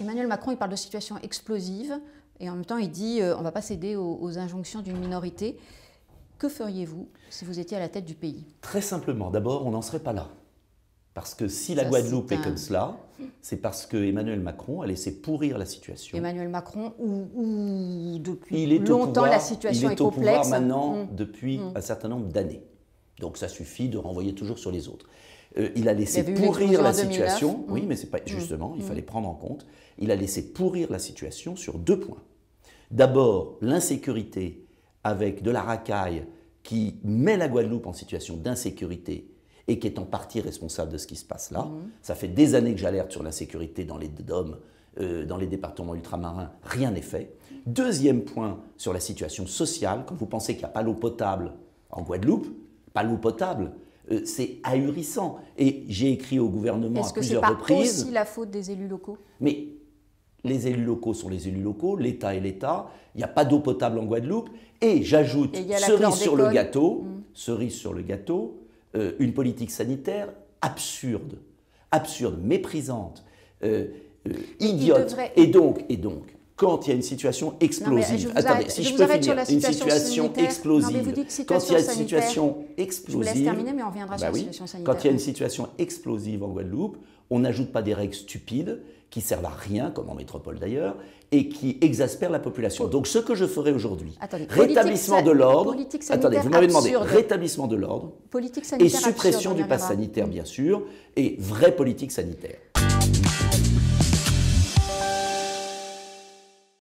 Emmanuel Macron, il parle de situation explosive et en même temps il dit on ne va pas céder aux injonctions d'une minorité. Que feriez-vous si vous étiez à la tête du pays? Très simplement, d'abord, on n'en serait pas là. Parce que si la Guadeloupe est comme cela, c'est parce que Emmanuel Macron a laissé pourrir la situation. Emmanuel Macron, ou depuis longtemps la situation est complexe. Il est au pouvoir maintenant depuis un certain nombre d'années. Donc ça suffit de renvoyer toujours sur les autres. Il a laissé pourrir la situation. Oui, mais c'est pas justement, il fallait prendre en compte. Il a laissé pourrir la situation sur 2 points. D'abord, l'insécurité avec de la racaille qui met la Guadeloupe en situation d'insécurité et qui est en partie responsable de ce qui se passe là. Ça fait des années que j'alerte sur l'insécurité dans les DOM, dans les départements ultramarins, rien n'est fait. Deuxième point, sur la situation sociale, quand vous pensez qu'il n'y a pas l'eau potable en Guadeloupe, pas l'eau potable, c'est ahurissant. Et j'ai écrit au gouvernement à plusieurs reprises... Est-ce que c'est pas aussi la faute des élus locaux? Mais les élus locaux sont les élus locaux, l'État est l'État, il n'y a pas d'eau potable en Guadeloupe, et j'ajoute, cerise sur le gâteau, une politique sanitaire absurde, méprisante, idiote. Et donc, quand il y a une situation explosive, attendez, si je peux finir, une situation explosive, quand il y a une situation explosive, je vous laisse terminer, mais on reviendra sur la situation sanitaire. Quand il y a une situation explosive en Guadeloupe, on n'ajoute pas des règles stupides qui servent à rien, comme en métropole d'ailleurs, et qui exaspèrent la population. Donc ce que je ferai aujourd'hui, rétablissement de l'ordre, attendez, vous m'avez demandé, rétablissement de l'ordre, et suppression du pass sanitaire bien sûr, et vraie politique sanitaire.